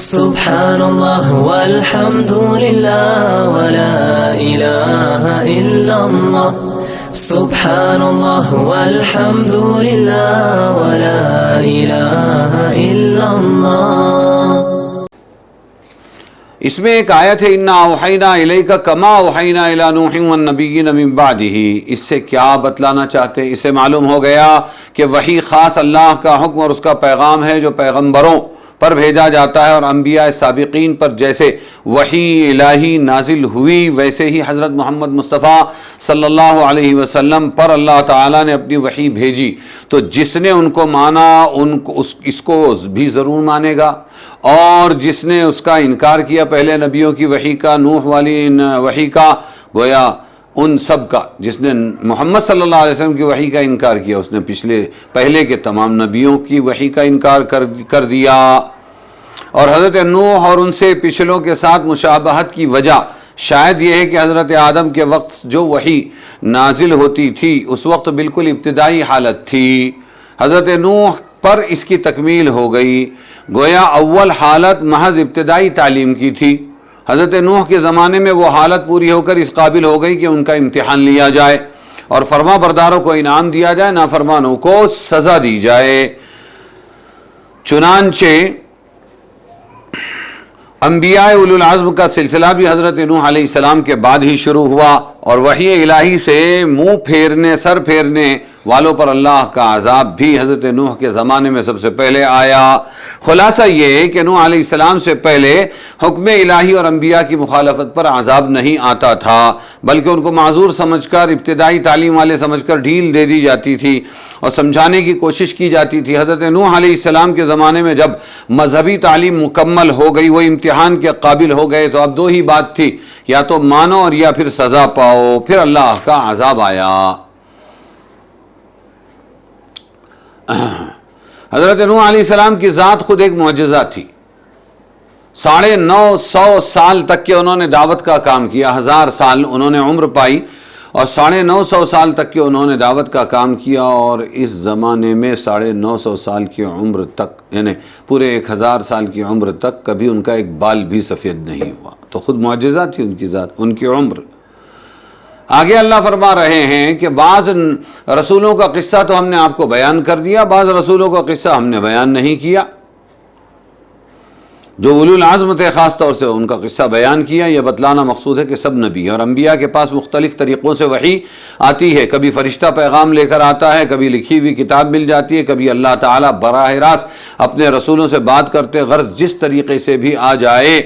سبحان اللہ والحمد للہ ولا الہ الا اللہ سبحان اللہ والحمد للہ ولا الہ الا اللہ۔ اس میں ایک آیت ہے انا اوحینا الیک کما اوحینا الی نوح والنبیین من بعدہ۔ اس سے کیا بتلانا چاہتے ہیں؟ اس سے معلوم ہو گیا کہ وحی خاص اللہ کا حکم اور اس کا پیغام ہے جو پیغمبروں پر بھیجا جاتا ہے، اور انبیاء سابقین پر جیسے وحی الہی نازل ہوئی ویسے ہی حضرت محمد مصطفیٰ صلی اللہ علیہ وسلم پر اللہ تعالیٰ نے اپنی وحی بھیجی، تو جس نے ان کو مانا اس کو بھی ضرور مانے گا، اور جس نے اس کا انکار کیا پہلے نبیوں کی وحی کا، نوح والی وحی کا، گویا ان سب کا، جس نے محمد صلی اللہ علیہ وسلم کی وحی کا انکار کیا اس نے پہلے کے تمام نبیوں کی وحی کا انکار کر دیا۔ اور حضرت نوح اور ان سے پچھلوں کے ساتھ مشابہت کی وجہ شاید یہ ہے کہ حضرت آدم کے وقت جو وحی نازل ہوتی تھی اس وقت بالکل ابتدائی حالت تھی، حضرت نوح پر اس کی تکمیل ہو گئی، گویا اول حالت محض ابتدائی تعلیم کی تھی۔ حضرت نوح کے زمانے میں وہ حالت پوری ہو کر اس قابل ہو گئی کہ ان کا امتحان لیا جائے اور فرما برداروں کو انعام دیا جائے، نافرمانوں کو سزا دی جائے۔ چنانچہ انبیاء اولو العزم کا سلسلہ بھی حضرت نوح علیہ السلام کے بعد ہی شروع ہوا، اور وحی الہی سے سر پھیرنے والوں پر اللہ کا عذاب بھی حضرت نوح کے زمانے میں سب سے پہلے آیا۔ خلاصہ یہ ہے کہ نوح علیہ السلام سے پہلے حکم الہی اور انبیاء کی مخالفت پر عذاب نہیں آتا تھا، بلکہ ان کو معذور سمجھ کر، ابتدائی تعلیم والے سمجھ کر ڈھیل دے دی جاتی تھی اور سمجھانے کی کوشش کی جاتی تھی۔ حضرت نوح علیہ السلام کے زمانے میں جب مذہبی تعلیم مکمل ہو گئی، وہ امتحان کے قابل ہو گئے، تو اب دو ہی بات تھی، یا تو مانو اور یا پھر سزا پاؤ۔ پھر اللہ کا عذاب آیا۔ حضرت نوح علیہ السلام کی ذات خود ایک معجزہ تھی۔ 950 سال تک کے انہوں نے دعوت کا کام کیا، 1000 سال انہوں نے عمر پائی، اور 950 سال تک کے انہوں نے دعوت کا کام کیا، اور اس زمانے میں 950 سال کی عمر تک، یعنی پورے 1000 سال کی عمر تک کبھی ان کا ایک بال بھی سفید نہیں ہوا، تو خود معجزہ تھی ان کی ذات، ان کی عمر۔ آگے اللہ فرما رہے ہیں کہ بعض رسولوں کا قصہ تو ہم نے آپ کو بیان کر دیا، بعض رسولوں کا قصہ ہم نے بیان نہیں کیا۔ جو اولو العزم تھے خاص طور سے ان کا قصہ بیان کیا۔ یہ بتلانا مقصود ہے کہ سب نبی اور انبیاء کے پاس مختلف طریقوں سے وحی آتی ہے، کبھی فرشتہ پیغام لے کر آتا ہے، کبھی لکھی ہوئی کتاب مل جاتی ہے، کبھی اللہ تعالیٰ براہ راست اپنے رسولوں سے بات کرتے، غرض جس طریقے سے بھی آ جائے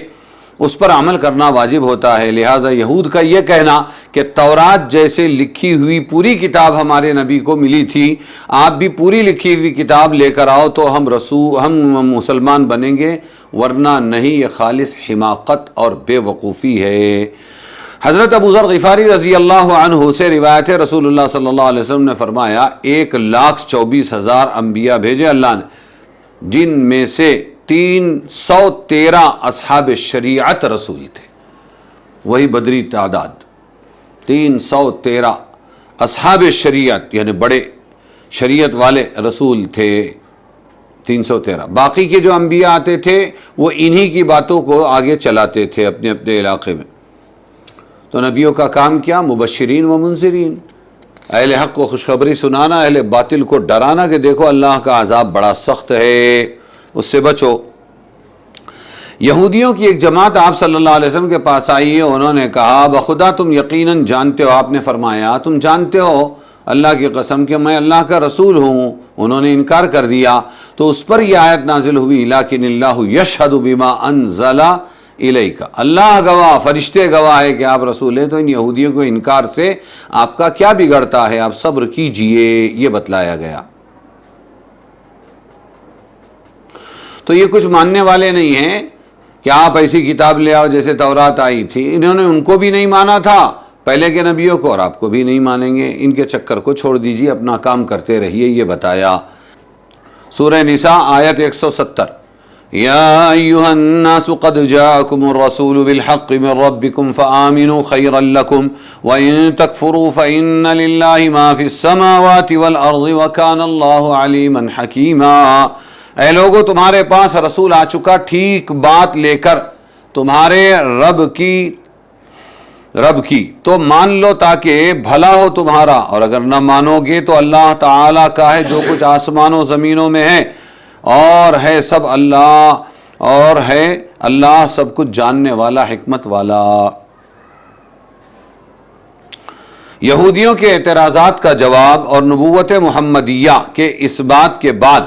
اس پر عمل کرنا واجب ہوتا ہے۔ لہٰذا یہود کا یہ کہنا کہ تورات جیسے لکھی ہوئی پوری کتاب ہمارے نبی کو ملی تھی، آپ بھی پوری لکھی ہوئی کتاب لے کر آؤ تو ہم مسلمان بنیں گے، ورنہ نہیں، یہ خالص حماقت اور بے وقوفی ہے۔ حضرت ابو ذر غفاری رضی اللہ عنہ سے روایت ہے، رسول اللہ صلی اللہ علیہ وسلم نے فرمایا 1,24,000 انبیاء بھیجے اللہ نے، جن میں سے 313 اصحاب شریعت رسول تھے، وہی بدری تعداد 313 اصحاب شریعت، یعنی بڑے شریعت والے رسول تھے 313۔ باقی کے جو انبیاء آتے تھے وہ انہی کی باتوں کو آگے چلاتے تھے اپنے اپنے علاقے میں۔ تو نبیوں کا کام کیا؟ مبشرین و منذرین، اہل حق کو خوشخبری سنانا، اہل باطل کو ڈرانا کہ دیکھو اللہ کا عذاب بڑا سخت ہے، اس سے بچو۔ یہودیوں کی ایک جماعت آپ صلی اللہ علیہ وسلم کے پاس آئی ہے، انہوں نے کہا بخدا تم یقیناً جانتے ہو، آپ نے فرمایا تم جانتے ہو اللہ کی قسم کہ میں اللہ کا رسول ہوں۔ انہوں نے انکار کر دیا، تو اس پر یہ آیت نازل ہوئی لیکن اللہ یشہد بما انزل الیک، اللہ گواہ، فرشتے گواہ ہے کہ آپ رسول ہیں۔ تو ان یہودیوں کو انکار سے آپ کا کیا بگڑتا ہے، آپ صبر کیجئے، یہ بتلایا گیا۔ تو یہ کچھ ماننے والے نہیں ہیں کہ آپ ایسی کتاب لے آؤ جیسے تورات آئی تھی، انہوں نے ان کو بھی نہیں مانا تھا پہلے کے نبیوں کو، اور آپ کو بھی نہیں مانیں گے۔ ان کے چکر کو چھوڑ دیجیے، اپنا کام کرتے رہیے، یہ بتایا۔ سورہ نساء آیت 170، یا ایھا الناس قد جاءکم الرسول بالحق من ربکم فآمنوا خیرا لکم وان تکفروا فإن للہ ما فی السماوات والارض وکان اللہ علیما حکیما۔ اے لوگو تمہارے پاس رسول آ چکا ٹھیک بات لے کر تمہارے رب کی تو مان لو تاکہ بھلا ہو تمہارا، اور اگر نہ مانو گے تو اللہ تعالیٰ کا ہے جو کچھ آسمانوں و زمینوں میں ہے، اور ہے اللہ سب کچھ جاننے والا، حکمت والا۔ یہودیوں کے اعتراضات کا جواب اور نبوت محمدیہ کے اس بات کے بعد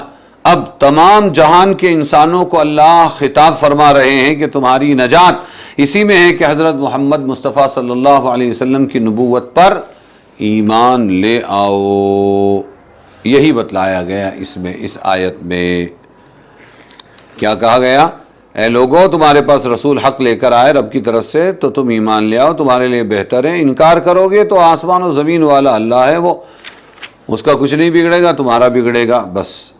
اب تمام جہان کے انسانوں کو اللہ خطاب فرما رہے ہیں کہ تمہاری نجات اسی میں ہے کہ حضرت محمد مصطفیٰ صلی اللہ علیہ وسلم کی نبوت پر ایمان لے آؤ۔ یہی بتلایا گیا اس آیت میں۔ کیا کہا گیا؟ اے لوگو تمہارے پاس رسول حق لے کر آئے رب کی طرف سے تو تم ایمان لے آؤ، تمہارے لیے بہتر ہے۔ انکار کرو گے تو آسمان و زمین والا اللہ ہے، وہ اس کا کچھ نہیں بگڑے گا، تمہارا بگڑے گا، بس